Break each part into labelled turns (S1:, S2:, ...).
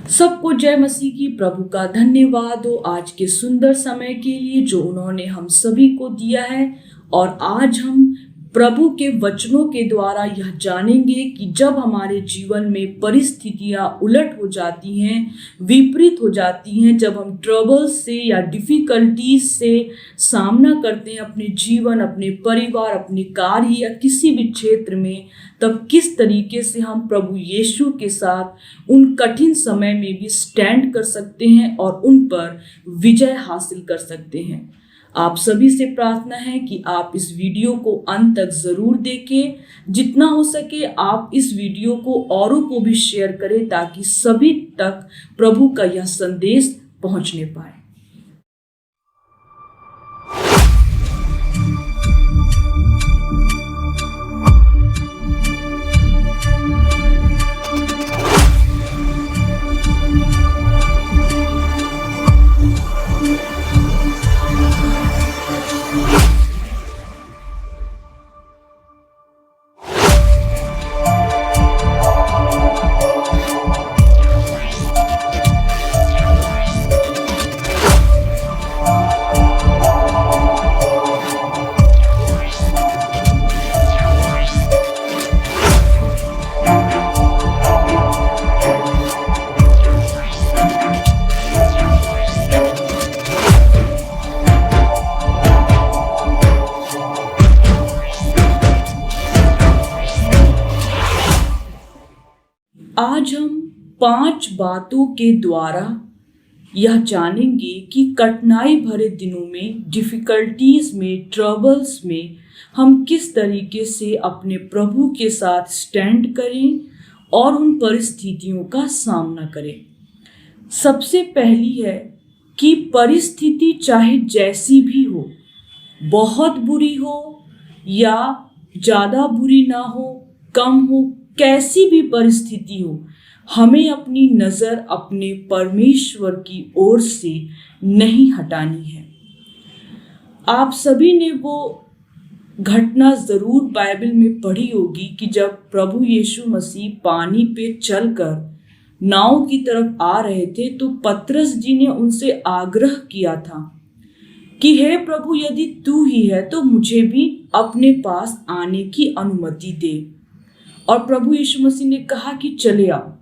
S1: सबको जय मसीह की। प्रभु का धन्यवाद हो आज के सुंदर समय के लिए जो उन्होंने हम सभी को दिया है। और आज हम प्रभु के वचनों के द्वारा यह जानेंगे कि जब हमारे जीवन में परिस्थितियां उलट हो जाती हैं, विपरीत हो जाती हैं, जब हम ट्रबल्स से या डिफिकल्टीज से सामना करते हैं अपने जीवन, अपने परिवार, अपने कार्य या किसी भी क्षेत्र में, तब किस तरीके से हम प्रभु यीशु के साथ उन कठिन समय में भी स्टैंड कर सकते हैं और उन पर विजय हासिल कर सकते हैं। आप सभी से प्रार्थना है कि आप इस वीडियो को अंत तक जरूर देखें। जितना हो सके आप इस वीडियो को औरों को भी शेयर करें ताकि सभी तक प्रभु का यह संदेश पहुंचने पाए। आज हम 5 बातों के द्वारा यह जानेंगे कि कठिनाई भरे दिनों में, डिफिकल्टीज में, ट्रबल्स में हम किस तरीके से अपने प्रभु के साथ स्टैंड करें और उन परिस्थितियों का सामना करें। सबसे पहली है कि परिस्थिति चाहे जैसी भी हो, बहुत बुरी हो या ज़्यादा बुरी ना हो, कम हो, कैसी भी परिस्थिति हो, हमें अपनी नज़र अपने परमेश्वर की ओर से नहीं हटानी है। आप सभी ने वो घटना ज़रूर बाइबल में पढ़ी होगी कि जब प्रभु यीशु मसीह पानी पे चलकर नाव की तरफ आ रहे थे तो पतरस जी ने उनसे आग्रह किया था कि हे प्रभु, यदि तू ही है तो मुझे भी अपने पास आने की अनुमति दे। और प्रभु यीशु मसीह ने कहा कि चले आओ।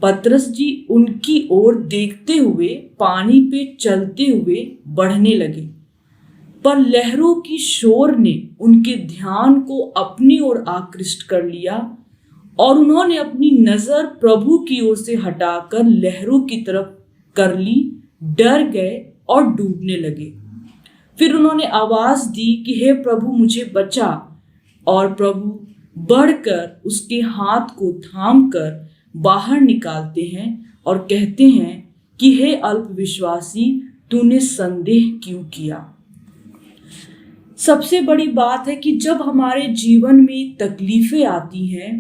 S1: पतरस जी उनकी ओर देखते हुए पानी पे चलते हुए बढ़ने लगे, पर लहरों की शोर ने उनके ध्यान को अपनी ओर आकृष्ट कर लिया और उन्होंने अपनी नजर प्रभु की ओर से हटाकर लहरों की तरफ कर ली, डर गए और डूबने लगे। फिर उन्होंने आवाज दी कि हे प्रभु, मुझे बचा। और प्रभु बढ़कर उसके हाथ को थामकर बाहर निकालते हैं और कहते हैं कि हे अल्पविश्वासी, तूने संदेह क्यों किया। सबसे बड़ी बात है कि जब हमारे जीवन में तकलीफें आती हैं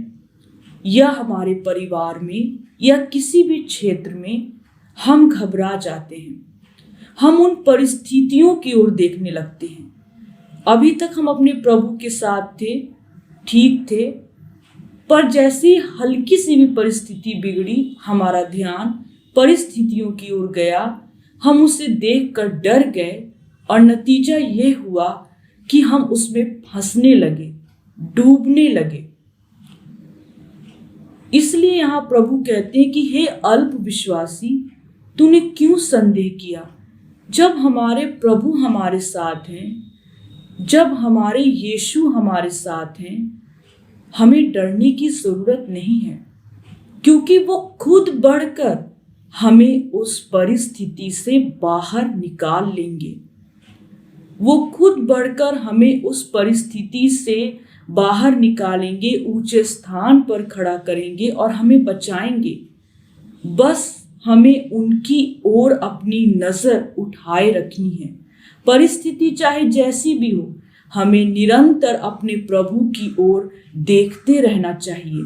S1: या हमारे परिवार में या किसी भी क्षेत्र में, हम घबरा जाते हैं, हम उन परिस्थितियों की ओर देखने लगते हैं। अभी तक हम अपने प्रभु के साथ थे, ठीक थे, पर जैसे हल्की सी भी परिस्थिति बिगड़ी, हमारा ध्यान परिस्थितियों की ओर गया, हम उसे देखकर डर गए और नतीजा ये हुआ कि हम उसमें फंसने लगे, डूबने लगे। इसलिए यहाँ प्रभु कहते हैं कि हे अल्पविश्वासी, तूने क्यों संदेह किया। जब हमारे प्रभु हमारे साथ हैं, जब हमारे यीशु हमारे साथ हैं, हमें डरने की जरूरत नहीं है, क्योंकि वो खुद बढ़कर हमें उस परिस्थिति से बाहर निकाल लेंगे। वो खुद बढ़कर हमें उस परिस्थिति से बाहर निकालेंगे, ऊंचे स्थान पर खड़ा करेंगे और हमें बचाएंगे। बस हमें उनकी ओर अपनी नजर उठाए रखनी है। परिस्थिति चाहे जैसी भी हो, हमें निरंतर अपने प्रभु की ओर देखते रहना चाहिए।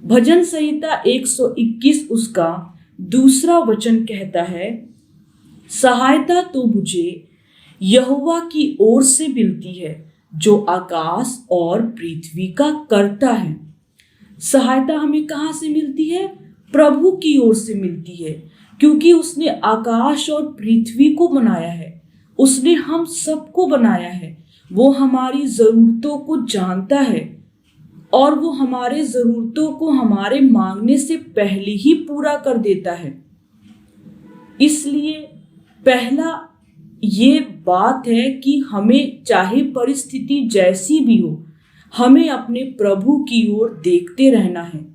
S1: भजन संहिता 121 उसका 2 वचन कहता है, सहायता तो मुझे यहोवा की ओर से मिलती है जो आकाश और पृथ्वी का करता है। सहायता हमें कहाँ से मिलती है? प्रभु की ओर से मिलती है, क्योंकि उसने आकाश और पृथ्वी को बनाया है, उसने हम सबको बनाया है। वो हमारी जरूरतों को जानता है और वो हमारे जरूरतों को हमारे मांगने से पहले ही पूरा कर देता है। इसलिए पहला ये बात है कि हमें चाहे परिस्थिति जैसी भी हो, हमें अपने प्रभु की ओर देखते रहना है,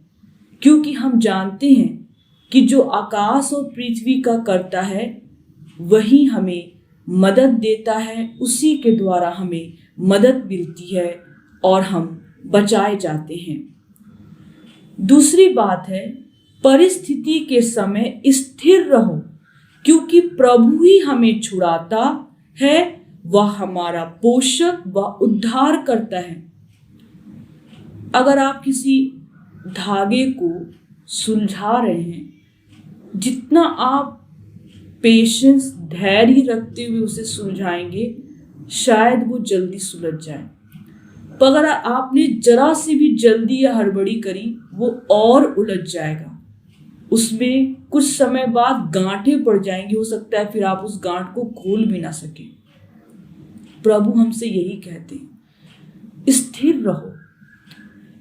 S1: क्योंकि हम जानते हैं कि जो आकाश और पृथ्वी का करता है वही हमें मदद देता है, उसी के द्वारा हमें मदद मिलती है और हम बचाए जाते हैं। दूसरी बात है, परिस्थिति के समय स्थिर रहो, क्योंकि प्रभु ही हमें छुड़ाता है, वह हमारा पोषक व उद्धार करता है। अगर आप किसी धागे को सुलझा रहे हैं, जितना आप पेशेंस धैर्य रखते हुए उसे सुलझाएंगे, शायद वो जल्दी सुलझ जाए। पर अगर आपने जरा सी भी जल्दी या हड़बड़ी करी, वो और उलझ जाएगा। उसमें कुछ समय बाद गांठें पड़ जाएंगी, हो सकता है फिर आप उस गांठ को खोल भी ना सके। प्रभु हमसे यही कहते हैं, स्थिर रहो,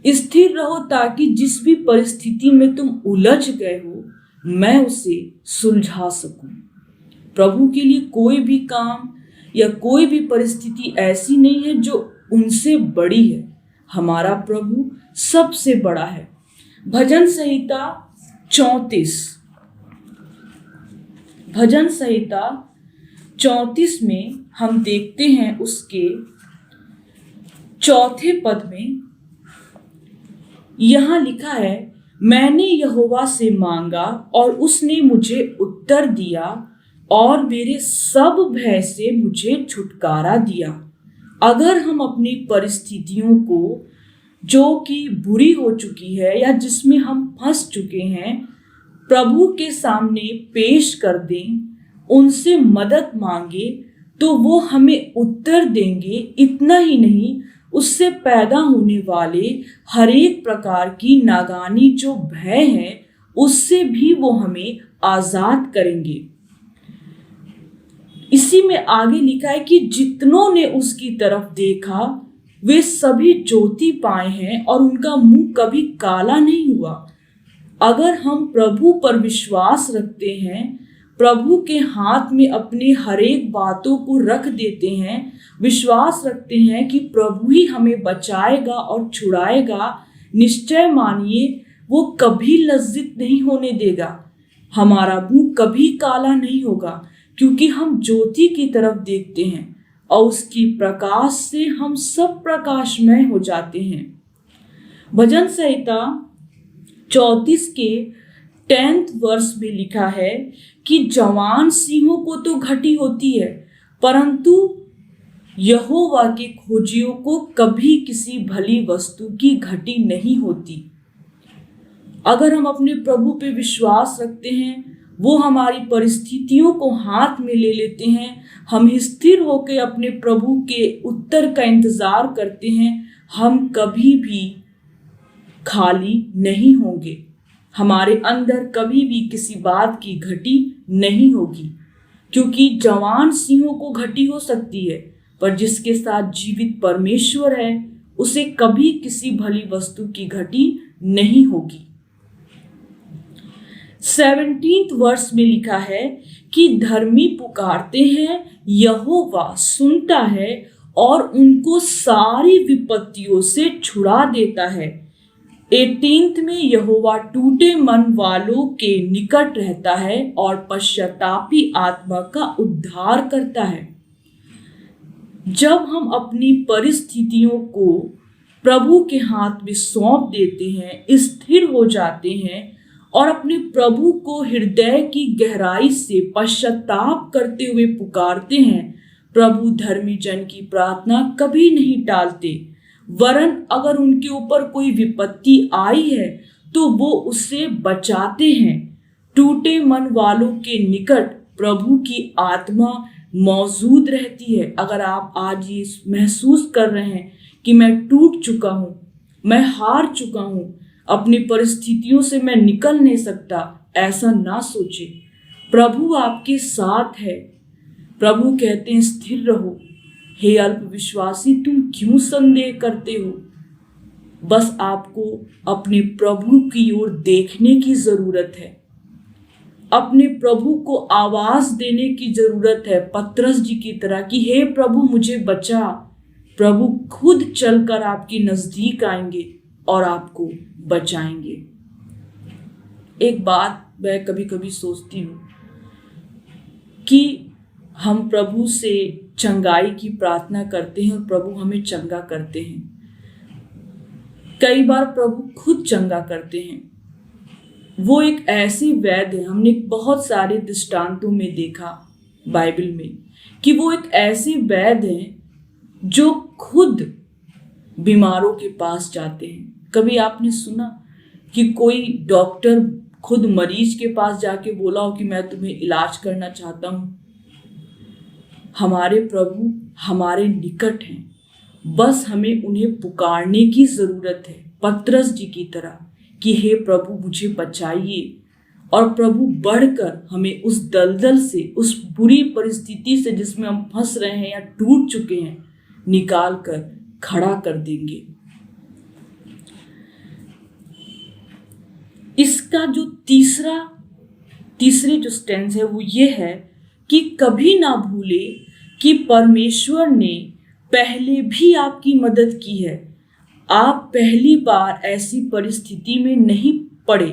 S1: स्थिर रहो, ताकि जिस भी परिस्थिति में तुम उलझ गए हो, मैं उसे सुलझा सकूं। प्रभु के लिए कोई भी काम या कोई भी परिस्थिति ऐसी नहीं है जो उनसे बड़ी है। हमारा प्रभु सबसे बड़ा है। भजन संहिता 34 में हम देखते हैं, उसके चौथे पद में यहां लिखा है, मैंने यहोवा से मांगा और उसने मुझे उत्तर दिया और मेरे सब भय से मुझे छुटकारा दिया। अगर हम अपनी परिस्थितियों को, जो कि बुरी हो चुकी है या जिसमें हम फंस चुके हैं, प्रभु के सामने पेश कर दें, उनसे मदद मांगे, तो वो हमें उत्तर देंगे। इतना ही नहीं, उससे पैदा होने वाले हर एक प्रकार की नागानी जो भय है, उससे भी वो हमें आजाद करेंगे। इसी में आगे लिखा है कि जितनों ने उसकी तरफ देखा वे सभी ज्योति पाए हैं और उनका मुंह कभी काला नहीं हुआ। अगर हम प्रभु पर विश्वास रखते हैं, प्रभु के हाथ में अपने हर एक बातों को रख देते हैं, विश्वास रखते हैं कि प्रभु ही हमें बचाएगा और छुड़ाएगा, निश्चय मानिए वो कभी लज्जित नहीं होने देगा। हमारा मुंह कभी काला नहीं होगा, क्योंकि हम ज्योति की तरफ देखते हैं और उसकी प्रकाश से हम सब प्रकाशमय हो जाते हैं। भजन संहिता 34 के 10th वर्ष में लिखा है कि जवान सिंहों को तो घटी होती है, परंतु यहोवा के खोजियों को कभी किसी भली वस्तु की घटी नहीं होती। अगर हम अपने प्रभु पे विश्वास रखते हैं, वो हमारी परिस्थितियों को हाथ में ले लेते हैं, हम स्थिर होकर अपने प्रभु के उत्तर का इंतजार करते हैं, हम कभी भी खाली नहीं होंगे। हमारे अंदर कभी भी किसी बात की घटी नहीं होगी, क्योंकि जवान सिंहों को घटी हो सकती है, पर जिसके साथ जीवित परमेश्वर है, उसे कभी किसी भली वस्तु की घटी नहीं होगी। 17th वर्ष में लिखा है कि धर्मी पुकारते हैं, यहोवा सुनता है और उनको सारी विपत्तियों से छुड़ा देता है। 18th में यहोवा टूटे मन वालों के निकट रहता है और पश्चातापी आत्मा का उद्धार करता है। जब हम अपनी परिस्थितियों को प्रभु के हाथ में सौंप देते हैं, स्थिर हो जाते हैं और अपने प्रभु को हृदय की गहराई से पश्चाताप करते हुए पुकारते हैं, प्रभु धर्मी जन की प्रार्थना कभी नहीं टालते। वरन अगर उनके ऊपर कोई विपत्ति आई है तो वो उससे बचाते हैं। टूटे मन वालों के निकट प्रभु की आत्मा मौजूद रहती है। अगर आप आज ये महसूस कर रहे हैं कि मैं टूट चुका हूँ, मैं हार चुका हूँ, अपनी परिस्थितियों से मैं निकल नहीं सकता, ऐसा ना सोचे। प्रभु आपके साथ है। प्रभु कहते हैं स्थिर रहो। हे अल्पविश्वासी, तुम क्यों संदेह करते हो? बस आपको अपने प्रभु की ओर देखने की जरूरत है। अपने प्रभु को आवाज देने की जरूरत है, पतरस जी की तरह कि हे प्रभु मुझे बचा। प्रभु खुद चलकर आपके नजदीक आएंगे और आपको बचाएंगे। एक बात मैं कभी कभी सोचती हूँ कि हम प्रभु से चंगाई की प्रार्थना करते हैं और प्रभु हमें चंगा करते हैं। कई बार प्रभु खुद चंगा करते हैं। वो एक ऐसी वैद्य है, हमने बहुत सारे दृष्टांतों में देखा बाइबल में कि वो एक ऐसे वैद्य हैं जो खुद बीमारों के पास जाते हैं। कभी आपने सुना कि कोई डॉक्टर खुद मरीज के पास जाके बोला हो कि मैं तुम्हें इलाज करना चाहता हूं? हमारे प्रभु हमारे निकट हैं, बस हमें उन्हें पुकारने की जरूरत है, पतरस जी की तरह कि हे प्रभु मुझे बचाइए। और प्रभु बढ़कर हमें उस दलदल से, उस बुरी परिस्थिति से जिसमें हम फंस रहे हैं या टूट चुके हैं, निकाल कर खड़ा कर देंगे। इसका जो तीसरी जो स्टेंस है वो ये है कि कभी ना भूले कि परमेश्वर ने पहले भी आपकी मदद की है। आप पहली बार ऐसी परिस्थिति में नहीं पड़े।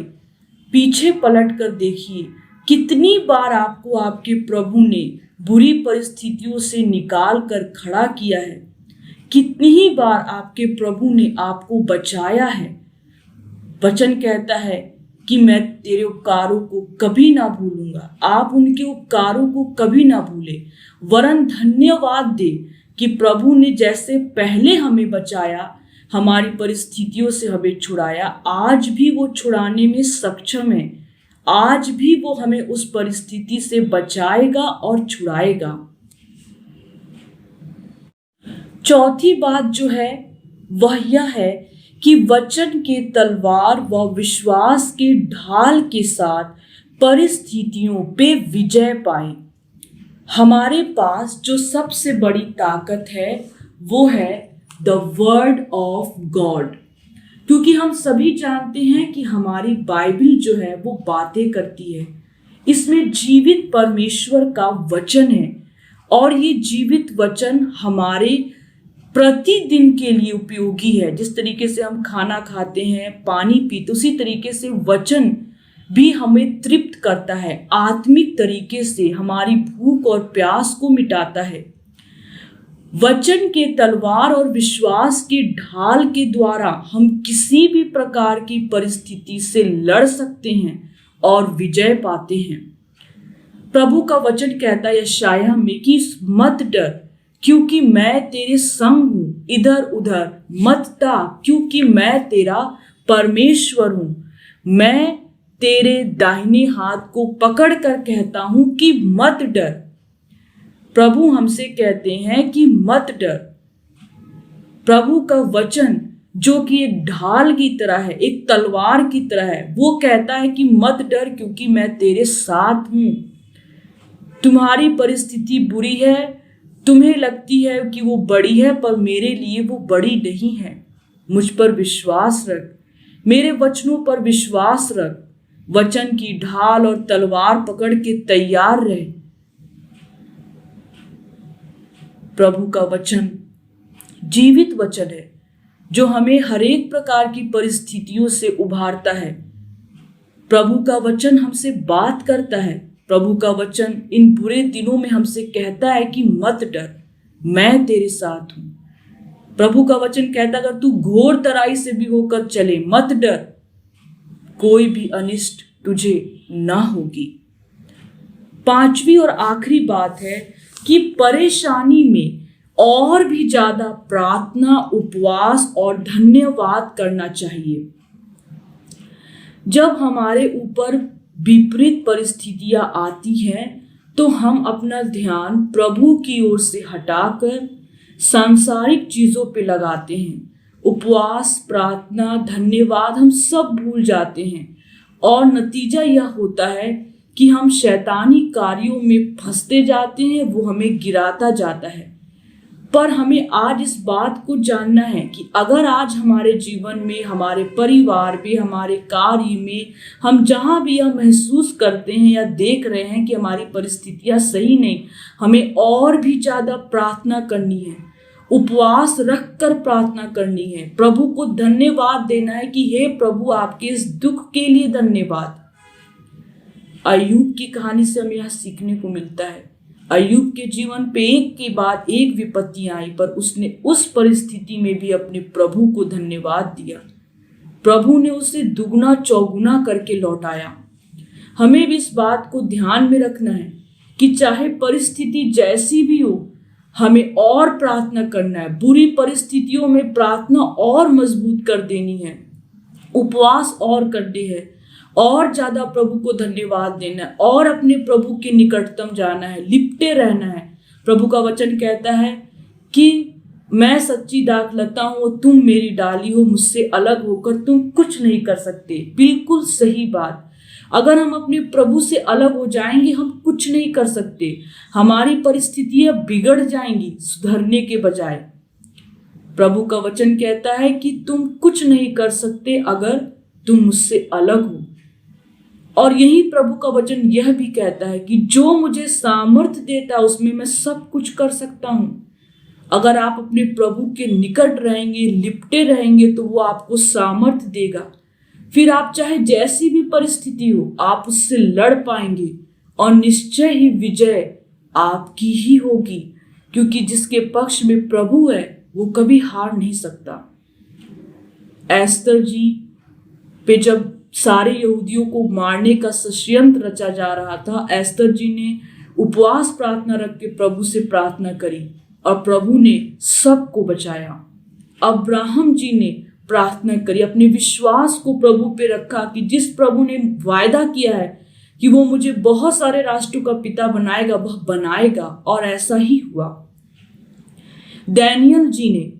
S1: पीछे पलट कर देखिए, कितनी बार आपको आपके प्रभु ने बुरी परिस्थितियों से निकाल कर खड़ा किया है। कितनी ही बार आपके प्रभु ने आपको बचाया है। वचन कहता है कि मैं तेरे उपकारों को कभी ना भूलूंगा। आप उनके उपकारों को कभी ना भूले, वरन धन्यवाद दे कि प्रभु ने जैसे पहले हमें बचाया, हमारी परिस्थितियों से हमें छुड़ाया, आज भी वो छुड़ाने में सक्षम है। आज भी वो हमें उस परिस्थिति से बचाएगा और छुड़ाएगा। चौथी बात जो है वह यह है कि वचन के तलवार व विश्वास के ढाल के साथ परिस्थितियों पे विजय पाए। हमारे पास जो सबसे बड़ी ताकत है वो है द वर्ड ऑफ गॉड। क्योंकि हम सभी जानते हैं कि हमारी बाइबल जो है वो बातें करती है। इसमें जीवित परमेश्वर का वचन है और ये जीवित वचन हमारे प्रतिदिन के लिए उपयोगी है। जिस तरीके से हम खाना खाते हैं, पानी पीते, उसी तरीके से वचन भी हमें तृप्त करता है, आत्मिक तरीके से हमारी भूख और प्यास को मिटाता है। वचन के तलवार और विश्वास के ढाल के द्वारा हम किसी भी प्रकार की परिस्थिति से लड़ सकते हैं और विजय पाते हैं। प्रभु का वचन कहता है यशायाह में कि मत डर क्योंकि मैं तेरे संग हूं, इधर उधर मत ता क्योंकि मैं तेरा परमेश्वर हूं। मैं तेरे दाहिने हाथ को पकड़ कर कहता हूं कि मत डर। प्रभु हमसे कहते हैं कि मत डर। प्रभु का वचन जो कि एक ढाल की तरह है, एक तलवार की तरह है, वो कहता है कि मत डर क्योंकि मैं तेरे साथ हूं। तुम्हारी परिस्थिति बुरी है, तुम्हें लगती है कि वो बड़ी है, पर मेरे लिए वो बड़ी नहीं है। मुझ पर विश्वास रख, मेरे वचनों पर विश्वास रख। वचन की ढाल और तलवार पकड़ के तैयार रहे। प्रभु का वचन जीवित वचन है जो हमें हर एक प्रकार की परिस्थितियों से उभारता है। प्रभु का वचन हमसे बात करता है। प्रभु का वचन इन बुरे दिनों में हमसे कहता है कि मत डर, मैं तेरे साथ हूं। प्रभु का वचन कहता है अगर तू घोर तराई से भी होकर चले मत डर, कोई भी अनिष्ट तुझे ना होगी। पांचवी और आखिरी बात है कि परेशानी में और भी ज्यादा प्रार्थना, उपवास और धन्यवाद करना चाहिए। जब हमारे ऊपर विपरीत परिस्थितियां आती हैं तो हम अपना ध्यान प्रभु की ओर से हटाकर सांसारिक चीजों पे लगाते हैं। उपवास, प्रार्थना, धन्यवाद हम सब भूल जाते हैं और नतीजा यह होता है कि हम शैतानी कार्यों में फंसते जाते हैं, वो हमें गिराता जाता है। पर हमें आज इस बात को जानना है कि अगर आज हमारे जीवन में, हमारे परिवार में, हमारे कार्य में, हम जहाँ भी यह महसूस करते हैं या देख रहे हैं कि हमारी परिस्थितियाँ सही नहीं, हमें और भी ज़्यादा प्रार्थना करनी है, उपवास रख कर प्रार्थना करनी है, प्रभु को धन्यवाद देना है कि हे प्रभु, आपके इस दुख के लिए धन्यवाद। अय्यूब की कहानी से हमें यह सीखने को मिलता है। अय्यूब के जीवन पे एक के बाद एक विपत्तियां आई, पर उसने उस परिस्थिति में भी अपने प्रभु को धन्यवाद दिया। प्रभु ने उसे दुगना चौगुना करके लौटाया। हमें भी इस बात को ध्यान में रखना है कि चाहे परिस्थिति जैसी भी हो, हमें और प्रार्थना करना है। बुरी परिस्थितियों में प्रार्थना और मजबूत कर देनी है, उपवास और करने हैं, और ज्यादा प्रभु को धन्यवाद देना है और अपने प्रभु के निकटतम जाना है, लिपटे रहना है। प्रभु का वचन कहता है कि मैं सच्ची दाखलता हूं, तुम मेरी डाली हो, मुझसे अलग होकर तुम कुछ नहीं कर सकते। बिल्कुल सही बात। अगर हम अपने प्रभु से अलग हो जाएंगे, हम कुछ नहीं कर सकते। हमारी परिस्थितियां बिगड़ जाएंगी सुधरने के बजाय। प्रभु का वचन कहता है कि तुम कुछ नहीं कर सकते अगर तुम मुझसे अलग हो। और यही प्रभु का वचन यह भी कहता है कि जो मुझे सामर्थ्य देता है उसमें मैं सब कुछ कर सकता हूं। अगर आप अपने प्रभु के निकट रहेंगे, लिपटे रहेंगे, तो वो आपको सामर्थ्य देगा। फिर आप चाहे जैसी भी परिस्थिति हो, आप उससे लड़ पाएंगे और निश्चय ही विजय आपकी ही होगी, क्योंकि जिसके पक्ष में प्रभु है वो कभी हार नहीं सकता। एस्तर जी पे जब सारे यहूदियों को मारने का षड्यंत्र रचा जा रहा था, एस्तर जी ने उपवास प्रार्थना रख के प्रभु से प्रार्थना करी और प्रभु ने सबको बचाया। अब्राहम जी ने प्रार्थना करी, अपने विश्वास को प्रभु पे रखा कि जिस प्रभु ने वायदा किया है कि वो मुझे बहुत सारे राष्ट्रों का पिता बनाएगा, वह बनाएगा, और ऐसा ही हुआ। दानियल जी ने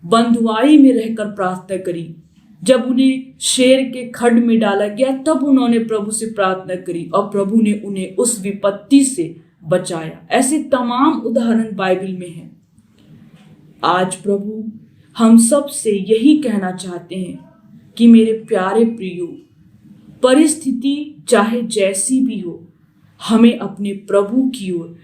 S1: बंधुआई में रहकर प्रार्थना करी। जब उन्हें शेर के खड्ड में डाला गया, तब उन्होंने प्रभु से प्रार्थना करी और प्रभु ने उन्हें उस विपत्ति से बचाया। ऐसे तमाम उदाहरण बाइबल में हैं। आज प्रभु हम सब से यही कहना चाहते हैं कि मेरे प्यारे प्रियो, परिस्थिति चाहे जैसी भी हो, हमें अपने प्रभु की ओर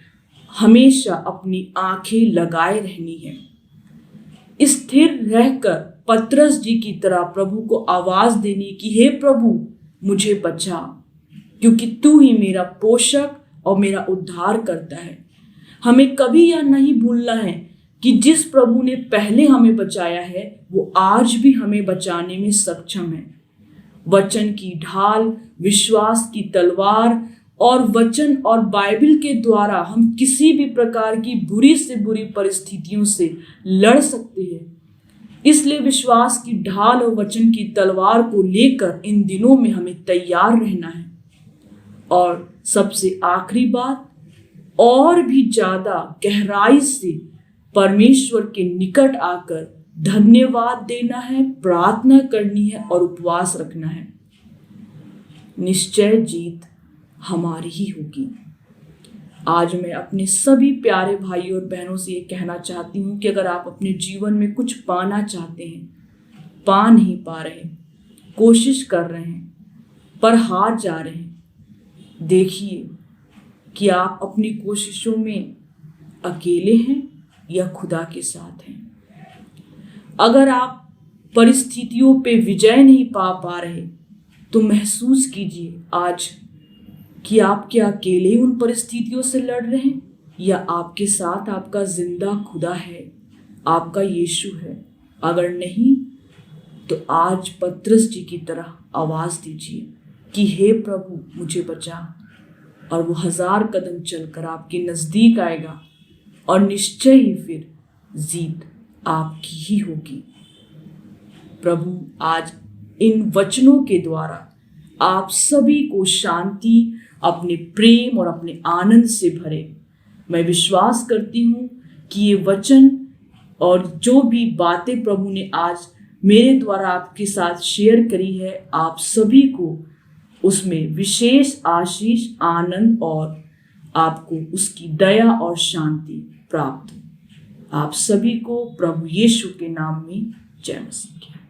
S1: हमेशा अपनी आंखें लगाए रहनी है। स्थिर रहकर पतरस जी की तरह प्रभु को आवाज देनी कि हे प्रभु, मुझे बचा, क्योंकि तू ही मेरा पोषक और मेरा उद्धार करता है। हमें कभी यह नहीं भूलना है कि जिस प्रभु ने पहले हमें बचाया है, वो आज भी हमें बचाने में सक्षम है। वचन की ढाल, विश्वास की तलवार और वचन और बाइबल के द्वारा हम किसी भी प्रकार की बुरी से बुरी परिस्थितियों से लड़ सकते हैं। इसलिए विश्वास की ढाल और वचन की तलवार को लेकर इन दिनों में हमें तैयार रहना है। और सबसे आखिरी बात, और भी ज्यादा गहराई से परमेश्वर के निकट आकर धन्यवाद देना है, प्रार्थना करनी है और उपवास रखना है। निश्चय जीत हमारी ही होगी। आज मैं अपने सभी प्यारे भाई और बहनों से ये कहना चाहती हूँ कि अगर आप अपने जीवन में कुछ पाना चाहते हैं, पा नहीं पा रहे, कोशिश कर रहे हैं पर हार जा रहे हैं, देखिए कि आप अपनी कोशिशों में अकेले हैं या खुदा के साथ हैं। अगर आप परिस्थितियों पे विजय नहीं पा रहे, तो महसूस कीजिए आज कि आप क्या अकेले उन परिस्थितियों से लड़ रहे हैं या आपके साथ आपका जिंदा खुदा है, आपका यीशु है। अगर नहीं, तो आज पतरस जी की तरह आवाज दीजिए कि हे प्रभु, मुझे बचा, और वो 1000 कदम चलकर आपके नजदीक आएगा और निश्चय ही फिर जीत आपकी ही होगी। प्रभु आज इन वचनों के द्वारा आप सभी को शांति, अपने प्रेम और अपने आनंद से भरे। मैं विश्वास करती हूँ कि ये वचन और जो भी बातें प्रभु ने आज मेरे द्वारा आपके साथ शेयर करी है, आप सभी को उसमें विशेष आशीष, आनंद और आपको उसकी दया और शांति प्राप्त हो। आप सभी को प्रभु यीशु के नाम में जय मसीह।